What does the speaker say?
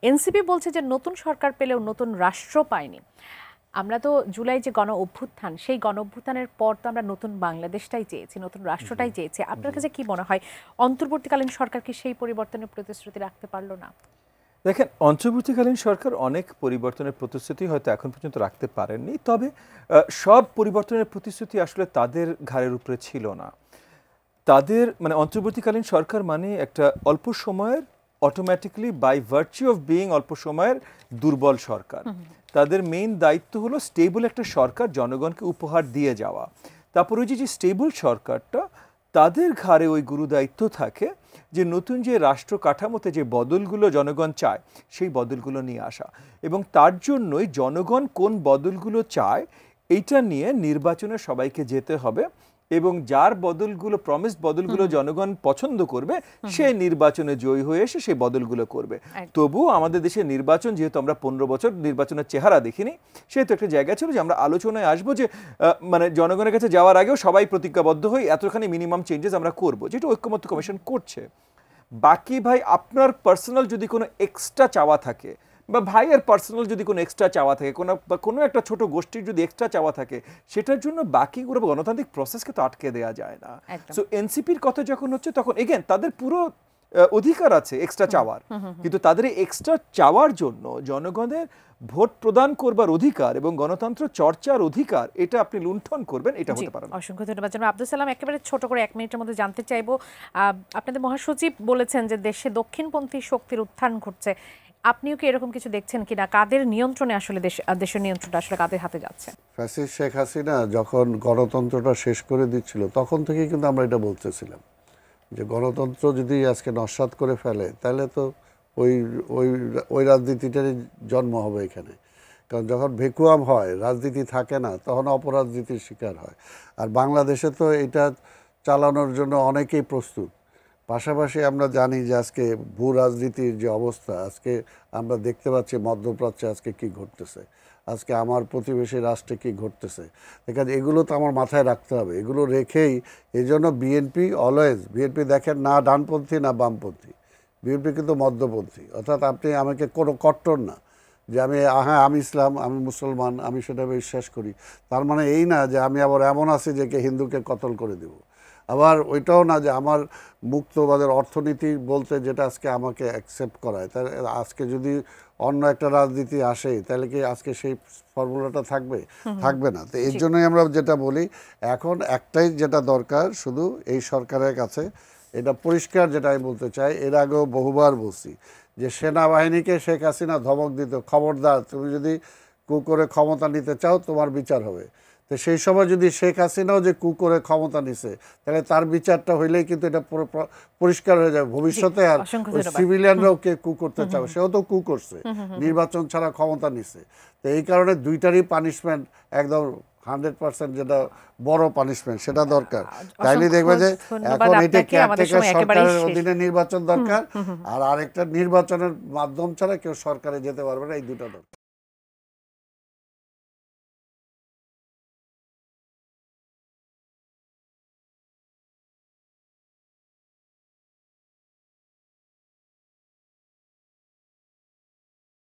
NCP বলছে যে নতুন সরকার পেলেও নতুন রাষ্ট্র পায়নি। আমরা তো জুলাই যে গণ অভ্যুত্থান, সেই গণ অভ্যুত্থানের পর তো আমরা নতুন বাংলাদেশটাই চেয়েছি, নতুন রাষ্ট্রটাই চেয়েছি। আপনার কাছে কি মনে হয় অন্তর্বর্তীকালীন সরকার কি সেই পরিবর্তনের প্রতিশ্রুতি রাখতে পারলো না? দেখেন, অন্তর্বর্তীকালীন সরকার অনেক পরিবর্তনের প্রতিশ্রুতি হয়তো এখন পর্যন্ত রাখতে পারেননি, তবে সব পরিবর্তনের প্রতিশ্রুতি আসলে তাদের ঘাড়ের উপরে ছিল না। তাদের মানে অন্তর্বর্তীকালীন সরকার মানে একটা অল্প সময়ের, automatically by virtue of being অল্প সময়ের দুর্বল সরকার। তাদের মেইন দায়িত্ব হলো স্টেবল একটা সরকার জনগণকে উপহার দিয়ে যাওয়া। তারপর ওই যে স্টেবল সরকারটা, তাদের ঘাড়ে ওই গুরু দায়িত্ব থাকে যে নতুন যে রাষ্ট্র কাঠামোতে যে বদলগুলো জনগণ চায় সেই বদলগুলো নিয়ে আসা, এবং তার জন্যই জনগণ কোন বদলগুলো চায় এইটা নিয়ে নির্বাচনে সবাইকে যেতে হবে, এবং যার বদলগুলো প্রমিস বদলগুলো জনগণ পছন্দ করবে সে নির্বাচনে জয়ী হয়ে এসে সেই বদলগুলো করবে। তবুও আমাদের দেশের নির্বাচন, যেহেতু আমরা 15 বছর নির্বাচনের চেহারা দেখিনি, সেহেতু একটা জায়গা ছিল যে আমরা আলোচনায় আসবো যে মানে জনগণের কাছে যাওয়ার আগেও সবাই প্রতিজ্ঞাবদ্ধ হই এতখানি মিনিমাম চেঞ্জেস আমরা করবো, যেটা ঐক্যমত্য কমিশন করছে। বাকি ভাই আপনার পার্সোনাল যদি কোনো এক্সট্রা চাওয়া থাকে, বা ভাইয়ের পার্সোনাল যদি কোনো এক্সট্রা চাওয়া থাকে, কোনো একটা ছোট গোষ্ঠীর যদি এক্সট্রা চাওয়া থাকে, সেটার জন্য বাকি পুরো গণতান্ত্রিক প্রসেসকে তো আটকে দেওয়া যায় না। সো এনসিপির কথা যখন হচ্ছে তখন এগেন তাদের পুরো অধিকার আছে এক্সট্রা চাওয়ার, কিন্তু তাদের এই এক্সট্রা চাওয়ার জন্য জনগণের ভোট প্রদান করবার অধিকার এবং গণতন্ত্র চর্চার অধিকার, এটা আপনি লুণ্ঠন করবেন, এটা হতে পারে না। অসংখ্য ধন্যবাদ। জনাব আব্দুল সালাম, একেবারে ছোট করে 1 মিনিটের মধ্যে জানতে চাইবো, আপনাদের মহাসচিব বলেছেন যে দেশে দক্ষিণপন্থী শক্তির উত্থান ঘটছে। আপনিও কি এরকম কিছু দেখছেন কিনা? কাদের নিয়ন্ত্রণে আসলে দেশের নিয়ন্ত্রণটা আসলে কাদের হাতে যাচ্ছে? ফ্যাসিস্ট শেখ হাসিনা যখন গণতন্ত্রটা শেষ করে দিচ্ছিল, তখন থেকেই কিন্তু আমরা এটা বলতেছিলাম যে গণতন্ত্র যদি আজকে নস্যাৎ করে ফেলে, তাহলে তো ওই ওই ওই রাজনীতিটারই জন্ম হবে এখানে। কারণ যখন ভেকুয়াম হয়, রাজনীতি থাকে না, তখন অপরাজনীতির শিকার হয়। আর বাংলাদেশে তো এটা চালানোর জন্য অনেকেই প্রস্তুত। পাশাপাশি আমরা জানি যে আজকে ভূ রাজনীতির যে অবস্থা, আজকে আমরা দেখতে পাচ্ছি মধ্যপ্রাচ্যে আজকে কি ঘটতেছে, আজকে আমার প্রতিবেশী রাষ্ট্রে কি ঘটতেছে। দেখেন, এগুলো তো আমার মাথায় রাখতে হবে। এগুলো রেখেই এই জন্য বিএনপি অলওয়েজ, বিএনপি দেখেন না ডানপন্থী না বামপন্থী, বিএনপি কিন্তু মধ্যপন্থী। অর্থাৎ আপনি আমাকে কোনো কট্টর না যে আমি ইসলাম, আমি মুসলমান, আমি সেটা বিশ্বাস করি, তার মানে এই না যে আমি আবার এমন আছি যে হিন্দুকে কতল করে দেব। আবার ওইটাও না যে আমার মুক্তবাদের অর্থনীতি বলতে যেটা আজকে আমাকে অ্যাকসেপ্ট করায়, তার আজকে যদি অন্য একটা রাজনীতি আসে, তাহলে কি আজকে সেই ফর্মুলাটা থাকবে না। তো এর জন্যই আমরা যেটা বলি, এখন একটাই যেটা দরকার শুধু এই সরকারের কাছে, এটা পরিষ্কার যেটা আমি বলতে চাই, এর আগেও বহুবার বলছি যে সেনাবাহিনীকে শেখ হাসিনা ধমক দিত, খবরদার তুমি যদি কু করে ক্ষমতা নিতে চাও তোমার বিচার হবে। তো সেই সময় যদি শেখ হাসিনাও যে কু করে ক্ষমতা নিছে, তাহলে তার বিচারটা হইলেই কিন্তু এটা পরিষ্কার হয়ে যাবে। ভবিষ্যতে আর সিভিলিয়ানরাও কে কু করতে চাবে, সেও তো কু করছে, নির্বাচন ছাড়া ক্ষমতা নিছে। তো এই কারণে দুইটারই পানিশমেন্ট একদম 100% যেটা বড় পানিশমেন্ট, সেটা দরকার। তাইলে দেখবে যে এখন এটা কেয়ারটেকার সরকারের অধীনে নির্বাচন দরকার, আর আরেকটা নির্বাচনের মাধ্যম ছাড়া কেউ সরকারে যেতে পারবে না, এই দুটো দরকার।